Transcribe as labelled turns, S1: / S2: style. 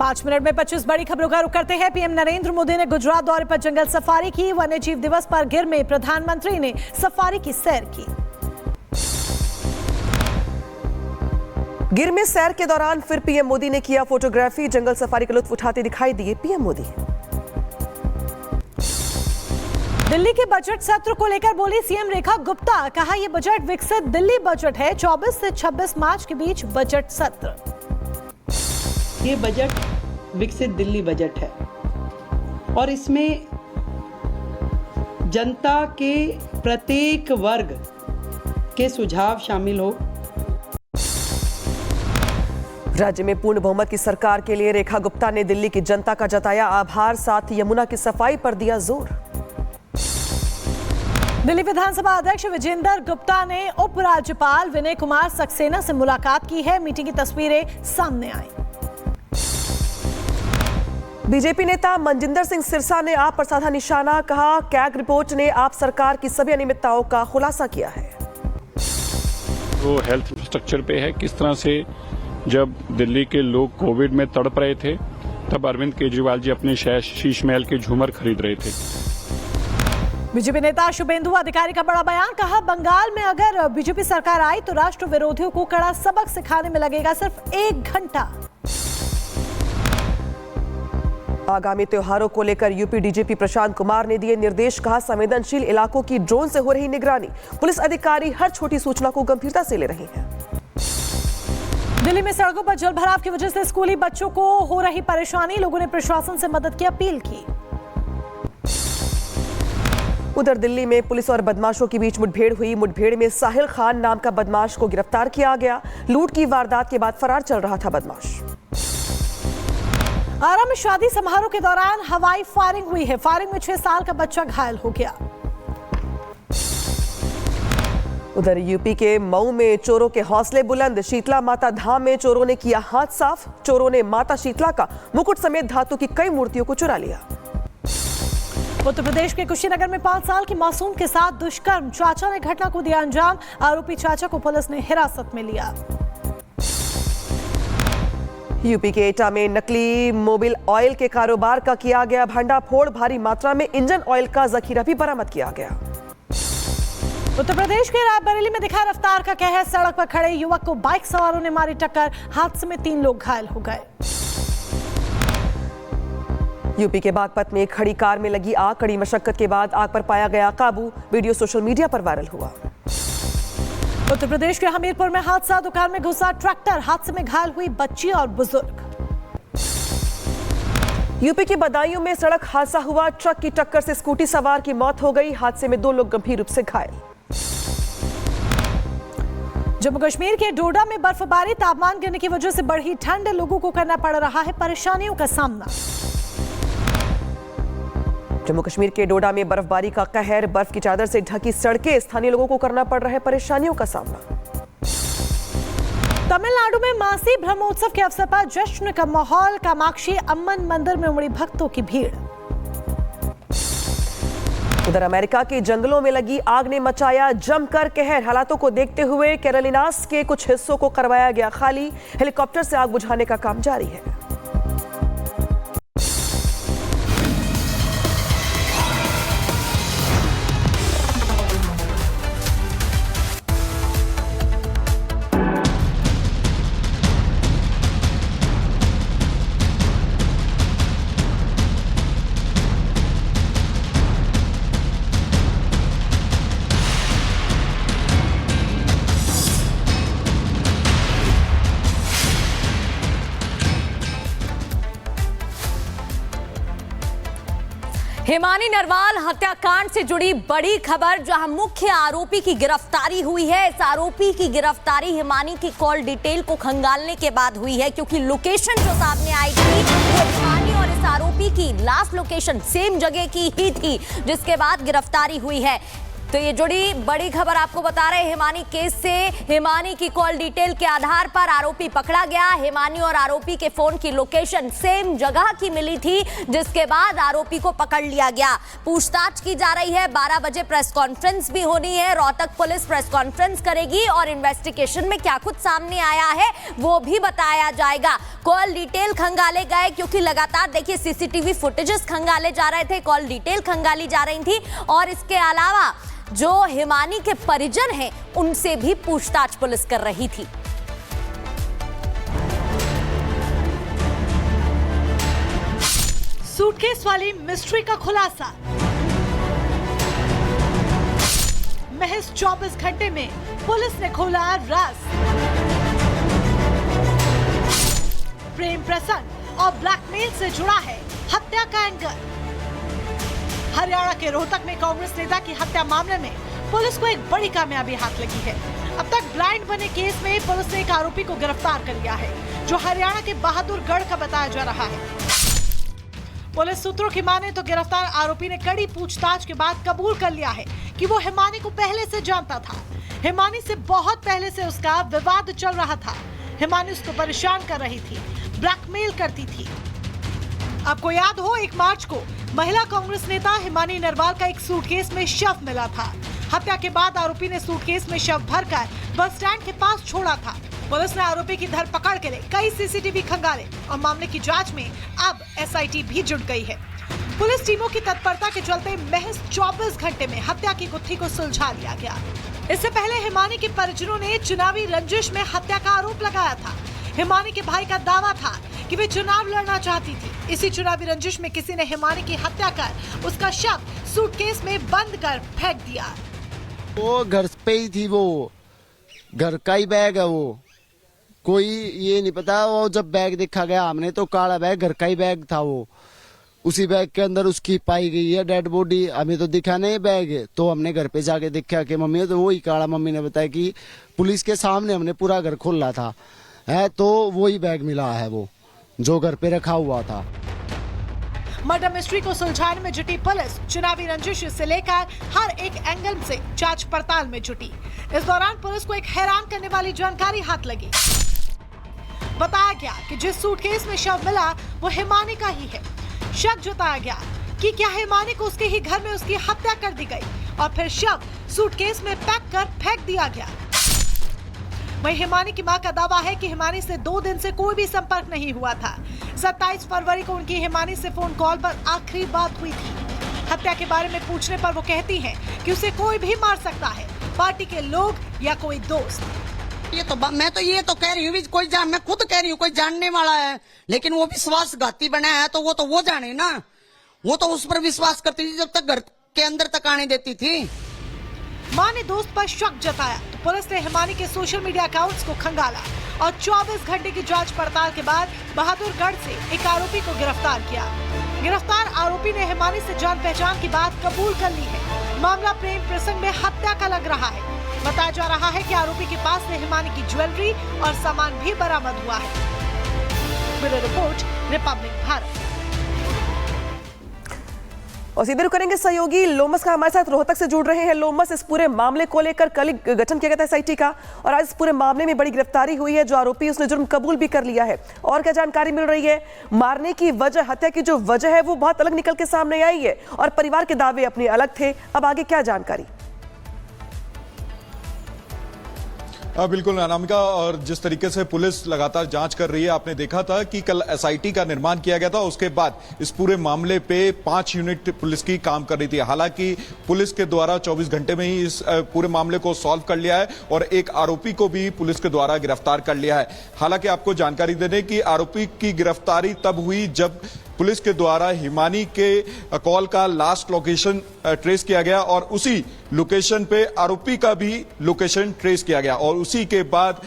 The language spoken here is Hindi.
S1: 5 मिनट में 25 बड़ी खबरों का रुख करते हैं। पीएम नरेंद्र मोदी ने गुजरात दौरे पर जंगल सफारी की। वन्य जीव दिवस पर गिर में प्रधानमंत्री ने सफारी की सैर की।
S2: गिर में सैर के दौरान फिर पीएम मोदी ने किया फोटोग्राफी। जंगल सफारी का लुत्फ उठाते दिखाई दिए पीएम मोदी।
S1: दिल्ली के बजट सत्र को लेकर बोली सीएम रेखा गुप्ता। कहा यह बजट विकसित दिल्ली बजट है। 24 से 26 मार्च के बीच बजट सत्र।
S3: ये बजट विकसित दिल्ली बजट है और इसमें जनता के प्रत्येक वर्ग के सुझाव शामिल हो।
S2: राज्य में पूर्ण बहुमत की सरकार के लिए रेखा गुप्ता ने दिल्ली की जनता का जताया आभार। साथ यमुना की सफाई पर दिया जोर।
S1: दिल्ली विधानसभा अध्यक्ष विजेंद्र गुप्ता ने उपराज्यपाल विनय कुमार सक्सेना से मुलाकात की है। मीटिंग की तस्वीरें सामने आई।
S2: बीजेपी नेता मनजिंदर सिंह सिरसा ने आप पर साधा निशाना। कहा कैग रिपोर्ट ने आप सरकार की सभी अनियमितताओं का खुलासा किया है।
S4: वो हेल्थ इंफ्रास्ट्रक्चर पे है। किस तरह से जब दिल्ली के लोग कोविड में तड़प रहे थे तब अरविंद केजरीवाल जी अपने शीश महल के झूमर खरीद रहे थे।
S1: बीजेपी नेता शुभेंदु अधिकारी का बड़ा बयान। कहा बंगाल में अगर बीजेपी सरकार आई तो राष्ट्र विरोधियों को कड़ा सबक सिखाने में लगेगा सिर्फ 1 घंटा।
S2: आगामी त्योहारों को लेकर यूपी डीजीपी प्रशांत कुमार ने दिए निर्देश। कहा संवेदनशील इलाकों की ड्रोन से हो रही निगरानी। पुलिस अधिकारी हर छोटी सूचना को गंभीरता से ले रहे हैं।
S1: दिल्ली में सड़कों पर जलभराव की वजह से स्कूली बच्चों को हो रही परेशानी। लोगों ने प्रशासन से मदद की अपील की।
S2: उधर दिल्ली में पुलिस और बदमाशों के बीच मुठभेड़ हुई। मुठभेड़ में साहिल खान नाम का बदमाश को गिरफ्तार किया गया। लूट की वारदात के बाद फरार चल रहा था बदमाश।
S1: आरा में शादी समारोह के दौरान हवाई फायरिंग हुई है। फायरिंग में 6 साल का बच्चा घायल हो गया।
S2: उधर यूपी के मऊ में चोरों के हौसले बुलंद। शीतला माता धाम में चोरों ने किया हाथ साफ। चोरों ने माता शीतला का मुकुट समेत धातु की कई मूर्तियों को चुरा लिया।
S1: उत्तर प्रदेश के कुशीनगर में 5 साल की मासूम के साथ दुष्कर्म। चाचा ने घटना को दिया अंजाम। आरोपी चाचा को पुलिस ने हिरासत में लिया।
S2: यूपी के एटा में नकली मोबिल ऑयल के कारोबार का किया गया भंडाफोड़। भारी मात्रा में इंजन ऑयल का जखीरा भी बरामद किया गया।
S1: उत्तर प्रदेश के रायबरेली में दिखा रफ्तार का कहर। सड़क पर खड़े युवक को बाइक सवारों ने मारी टक्कर। हादसे में 3 लोग घायल हो गए।
S2: यूपी के बागपत में खड़ी कार में लगी आग। कड़ी मशक्कत के बाद आग पर पाया गया काबू। वीडियो सोशल मीडिया पर वायरल हुआ।
S1: उत्तर प्रदेश के हमीरपुर में हादसा। दुकान में घुसा ट्रैक्टर। हादसे में घायल हुई बच्ची और बुजुर्ग।
S2: यूपी के बदायूं में सड़क हादसा हुआ। ट्रक की टक्कर से स्कूटी सवार की मौत हो गई। हादसे में 2 लोग गंभीर रूप से घायल।
S1: जम्मू कश्मीर के डोडा में बर्फबारी। तापमान गिरने की वजह से बढ़ी ठंड। लोगों को करना पड़ रहा है परेशानियों का सामना।
S2: जम्मू कश्मीर के डोडा में बर्फबारी का कहर। बर्फ की चादर से ढकी सड़कें। स्थानीय लोगों को करना पड़ रहा है परेशानियों का सामना।
S1: तमिलनाडु में मासी ब्रह्मोत्सव के अवसर पर जश्न का माहौल। कामाक्षी अम्मन मंदिर में उमड़ी भक्तों की भीड़।
S2: उधर अमेरिका के जंगलों में लगी आग ने मचाया जमकर कहर। हालातों को देखते हुए कैरोलिनास के कुछ हिस्सों को करवाया गया खाली। हेलीकॉप्टर से आग बुझाने का काम जारी है।
S5: हिमानी नरवाल हत्याकांड से जुड़ी बड़ी खबर, जहां मुख्य आरोपी की गिरफ्तारी हुई है। इस आरोपी की गिरफ्तारी हिमानी की कॉल डिटेल को खंगालने के बाद हुई है, क्योंकि लोकेशन जो सामने आई थी वो हिमानी और इस आरोपी की लास्ट लोकेशन सेम जगह की ही थी, जिसके बाद गिरफ्तारी हुई है। तो ये जुड़ी बड़ी खबर आपको बता रहे हिमानी केस से। हिमानी की कॉल डिटेल के आधार पर आरोपी पकड़ा गया। हिमानी और आरोपी के फोन की लोकेशन सेम जगह की मिली थी, जिसके बाद आरोपी को पकड़ लिया गया। पूछताछ की जा रही है। 12 बजे प्रेस कॉन्फ्रेंस भी होनी है। रोहतक पुलिस प्रेस कॉन्फ्रेंस करेगी और इन्वेस्टिगेशन में क्या कुछ सामने आया है वो भी बताया जाएगा। कॉल डिटेल खंगाले गए क्योंकि लगातार देखिए सीसीटीवी फुटेजेस खंगाले जा रहे थे, कॉल डिटेल खंगाली जा रही थी और इसके अलावा जो हिमानी के परिजन हैं उनसे भी पूछताछ पुलिस कर रही थी।
S1: सूटकेस वाली मिस्ट्री का खुलासा। महज 24 घंटे में पुलिस ने खोला राज। प्रेम प्रसंग और ब्लैकमेल से जुड़ा है हत्या का एंगल। हरियाणा के रोहतक में कांग्रेस नेता की हत्या मामले में पुलिस को एक बड़ी कामयाबी हाथ लगी है। अब तक ब्लाइंड बने केस में पुलिस ने एक आरोपी को गिरफ्तार कर लिया है, जो हरियाणा के बहादुरगढ़ का बताया जा रहा है। पुलिस सूत्रों की माने तो गिरफ्तार आरोपी ने कड़ी पूछताछ के बाद कबूल कर लिया है कि वो हिमानी को पहले से जानता था। हिमानी से बहुत पहले से उसका विवाद चल रहा था। हिमानी उसको परेशान कर रही थी, ब्लैकमेल करती थी। आपको याद हो 1 मार्च को महिला कांग्रेस नेता हिमानी नरवाल का एक सूटकेस में शव मिला था। हत्या के बाद आरोपी ने सूटकेस में शव भरकर बस स्टैंड के पास छोड़ा था। पुलिस ने आरोपी की धरपकड़ के लिए कई सीसीटीवी खंगाले और मामले की जांच में अब एसआईटी भी जुट गई है। पुलिस टीमों की तत्परता के चलते महज 24 घंटे में हत्या की गुत्थी को सुलझा लिया गया। इससे पहले हिमानी के परिजनों ने चुनावी रंजिश में हत्या का आरोप लगाया था। हिमानी के भाई का दावा था कि वे चुनाव लड़ना चाहती थी। इसी चुनावी रंजिश में किसी ने हिमानी की हत्या कर उसका शव सूटकेस में बंद कर फेंक दिया।
S6: वो घर पे ही थी, वो घर का ही बैग है, वो कोई ये नहीं पता। वो जब बैग देखा गया हमने तो काला बैग, घर का ही बैग था वो। उसी बैग के अंदर उसकी पाई गई है डेड बॉडी। हमें तो दिखा नहीं बैग, तो हमने घर पे जाके देखा कि मम्मी, तो वही काला। मम्मी ने बताया कि पुलिस के सामने हमने पूरा घर खोला था है, तो वही बैग मिला है वो जो घर पे रखा हुआ था।
S1: मर्डर मिस्ट्री को सुलझाने में जुटी पुलिस चुनावी रंजिश से लेकर हर एक एंगल से जांच पड़ताल में जुटी। इस दौरान पुलिस को एक हैरान करने वाली जानकारी हाथ लगी। बताया गया कि जिस सूटकेस में शव मिला वो हिमानी का ही है। शक जताया गया कि क्या हिमानी को उसके ही घर में उसकी हत्या कर दी गई और फिर शव सूटकेस में पैक कर फेंक दिया गया। वहीं हिमानी की मां का दावा है कि हिमानी से 2 दिन से कोई भी संपर्क नहीं हुआ था। 27 फरवरी को उनकी हिमानी से फोन कॉल पर आखिरी बात हुई थी। हत्या के बारे में पूछने पर वो कहती हैं कि उसे कोई भी मार सकता है, पार्टी के लोग या कोई दोस्त।
S7: मैं तो कह रही हूँ, मैं खुद कह रही हूँ, कोई जानने वाला है, लेकिन वो विश्वासघाती बना है तो वो जाने ना। वो तो उस पर विश्वास करती थी जब तक घर के अंदर तक आने देती थी।
S1: मां ने दोस्त पर शक जताया तो पुलिस ने हिमानी के सोशल मीडिया अकाउंट्स को खंगाला और 24 घंटे की जांच पड़ताल के बाद बहादुरगढ़ से एक आरोपी को गिरफ्तार किया। गिरफ्तार आरोपी ने हिमानी से जान पहचान की बात कबूल कर ली है। मामला प्रेम प्रसंग में हत्या का लग रहा है। बताया जा रहा है कि आरोपी के पास से हिमानी की ज्वेलरी और सामान भी बरामद हुआ है। Bureau report, Republic Bharat.
S2: और सीधे रुक करेंगे सहयोगी लोमस का हमारे साथ रोहतक से जुड़ रहे हैं। लोमस, इस पूरे मामले को लेकर कल ही गठन किया गया था एसआईटी का और आज इस पूरे मामले में बड़ी गिरफ्तारी हुई है। जो आरोपी उसने जुर्म कबूल भी कर लिया है। और क्या जानकारी मिल रही है? मारने की वजह, हत्या की जो वजह है वो बहुत अलग निकल के सामने आई है और परिवार के दावे अपने अलग थे। अब आगे क्या जानकारी?
S8: बिल्कुल अनामिका, और जिस तरीके से पुलिस लगातार जांच कर रही है, आपने देखा था कि कल एसआईटी का निर्माण किया गया था। उसके बाद इस पूरे मामले पे 5 यूनिट पुलिस की काम कर रही थी। हालांकि पुलिस के द्वारा 24 घंटे में ही इस पूरे मामले को सॉल्व कर लिया है और एक आरोपी को भी पुलिस के द्वारा गिरफ्तार कर लिया है। हालांकि आपको जानकारी दे दें कि आरोपी की गिरफ्तारी तब हुई जब पुलिस के द्वारा हिमानी के कॉल का लास्ट लोकेशन ट्रेस किया गया और उसी लोकेशन पे आरोपी का भी लोकेशन ट्रेस किया गया और उसी के बाद